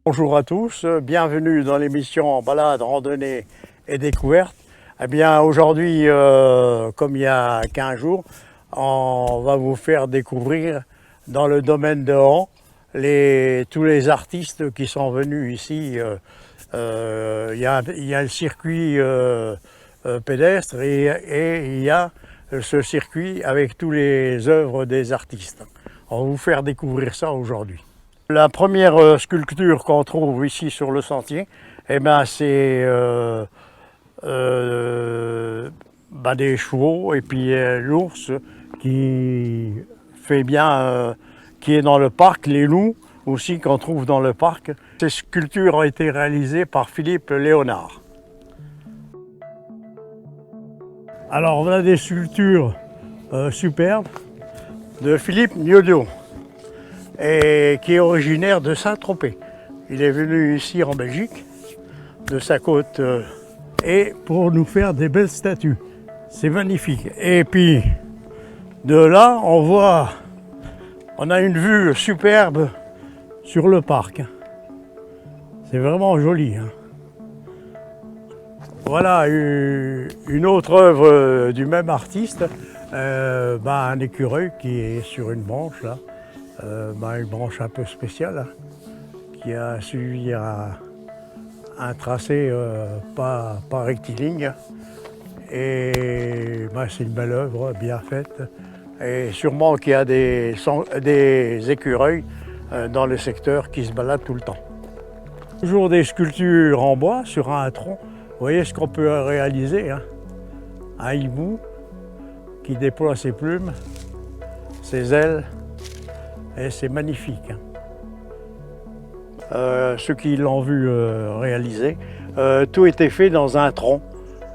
Bonjour à tous, bienvenue dans l'émission Balade, randonnée et découverte. Eh bien aujourd'hui, comme il y a 15 jours, on va vous faire découvrir dans le domaine de Han tous les artistes qui sont venus ici. Il y a le circuit pédestre et il y a ce circuit avec toutes les œuvres des artistes. On va vous faire découvrir ça aujourd'hui. La première sculpture qu'on trouve ici sur le sentier, eh ben, c'est des chevaux et puis l'ours qui fait bien, qui est dans le parc, les loups aussi qu'on trouve dans le parc. Ces sculptures ont été réalisées par Philippe Léonard. Alors on a des sculptures superbes de Philippe Niodot, et qui est originaire de Saint-Tropez. Il est venu ici en Belgique, de sa côte, et pour nous faire des belles statues. C'est magnifique. Et puis, de là, on a une vue superbe sur le parc. C'est vraiment joli. Voilà une autre œuvre du même artiste, un écureuil qui est sur une branche là. Une branche un peu spéciale qui a suivi un tracé pas rectiligne, et c'est une belle œuvre bien faite, et sûrement qu'il y a des écureuils dans le secteur qui se baladent tout le temps. Toujours des sculptures en bois sur un tronc. Vous voyez ce qu'on peut réaliser, un hibou qui déploie ses plumes, ses ailes. Et c'est magnifique. Ceux qui l'ont vu réaliser, tout était fait dans un tronc.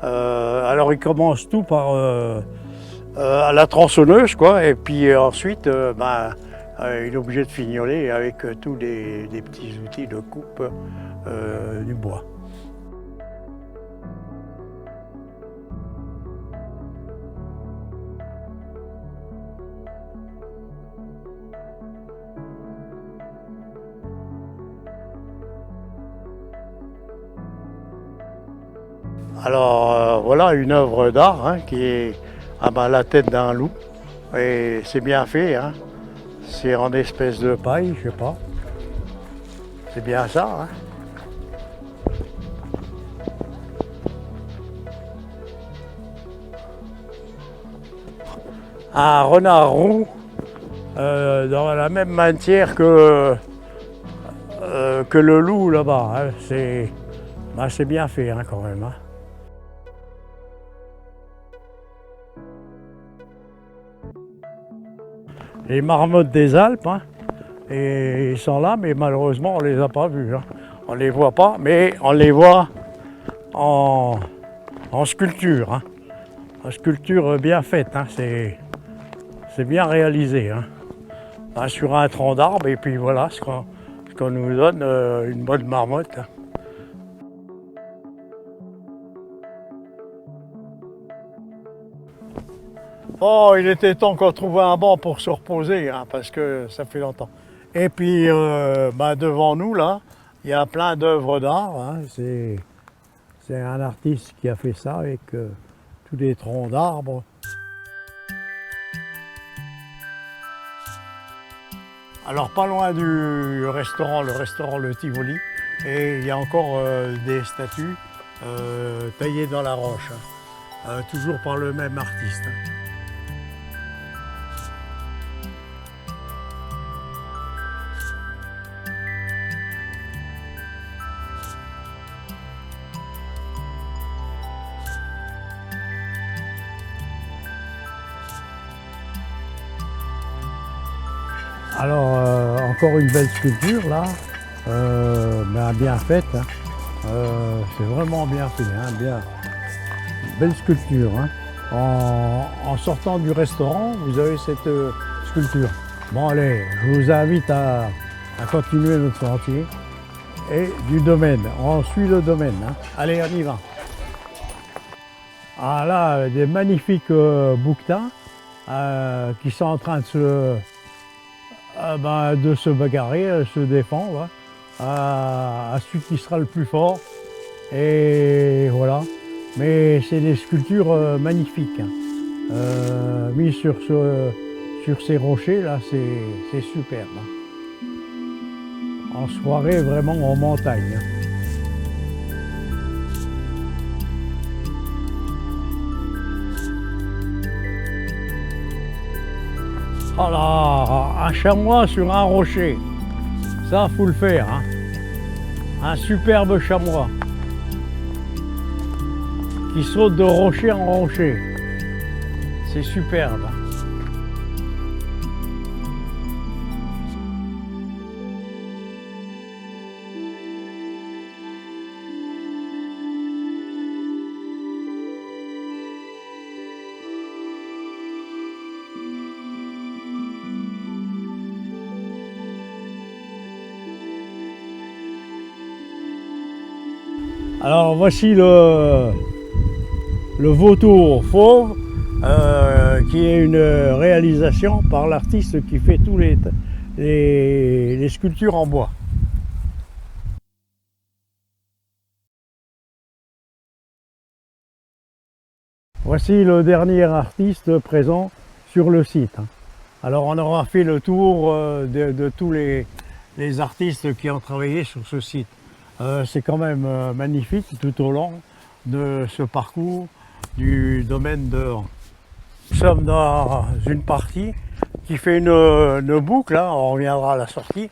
Alors il commence tout par à la tronçonneuse, quoi, et puis ensuite il est obligé de fignoler avec tous des petits outils de coupe du bois. Alors voilà une œuvre d'art qui est la tête d'un loup, et c'est bien fait, c'est en espèce de paille, je sais pas, c'est bien ça. Un renard roux dans la même matière que le loup là-bas, c'est bien fait quand même. Les marmottes des Alpes, et ils sont là, mais malheureusement on ne les a pas vus. On ne les voit pas, mais on les voit en sculpture. En sculpture bien faite, c'est bien réalisé. Sur un tronc d'arbre, et puis voilà ce qu'on nous donne, une bonne marmotte. Oh, il était temps qu'on trouve un banc pour se reposer, parce que ça fait longtemps. Et puis, devant nous, là, il y a plein d'œuvres d'art. C'est un artiste qui a fait ça avec tous les troncs d'arbres. Alors, pas loin du restaurant, le Tivoli, et il y a encore des statues taillées dans la roche, toujours par le même artiste. Alors, encore une belle sculpture là, bien faite. C'est vraiment bien fait, bien. Belle sculpture. En sortant du restaurant, vous avez cette sculpture. Bon allez, je vous invite à continuer notre sentier et du domaine. On suit le domaine. Allez, on y va. Ah là, des magnifiques bouquetins qui sont en train de se bagarrer, se défendre. à celui qui sera le plus fort. Et voilà. Mais c'est des sculptures magnifiques, hein. Mis sur ces rochers là, c'est superbe, hein. En soirée, vraiment en montagne, hein. Oh là, un chamois sur un rocher, ça faut le faire, hein. Un superbe chamois qui saute de rocher en rocher, c'est superbe, hein. Alors voici le vautour fauve, qui est une réalisation par l'artiste qui fait tous les sculptures en bois. Voici le dernier artiste présent sur le site. Alors on aura fait le tour de tous les artistes qui ont travaillé sur ce site. C'est quand même magnifique tout au long de ce parcours du domaine de Han. Nous sommes dans une partie qui fait une boucle, hein, on reviendra à la sortie,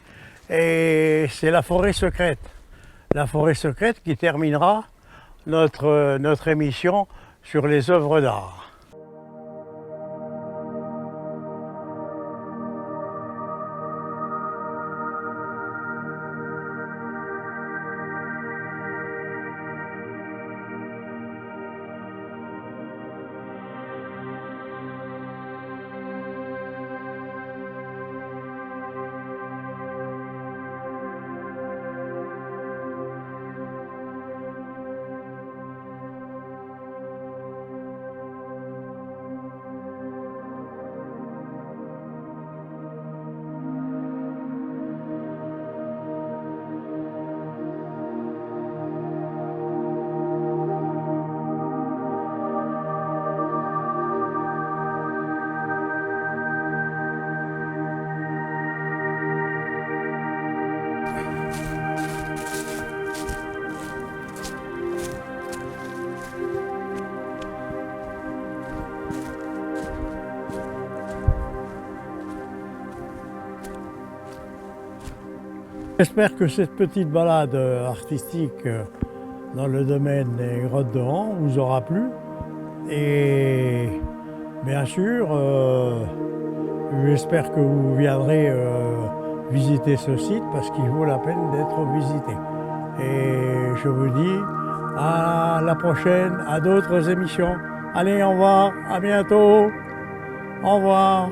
et c'est la forêt secrète. La forêt secrète qui terminera notre émission sur les œuvres d'art. J'espère que cette petite balade artistique dans le domaine des grottes de Han vous aura plu. Et bien sûr, j'espère que vous viendrez visiter ce site parce qu'il vaut la peine d'être visité. Et je vous dis à la prochaine, à d'autres émissions. Allez, au revoir, à bientôt, au revoir.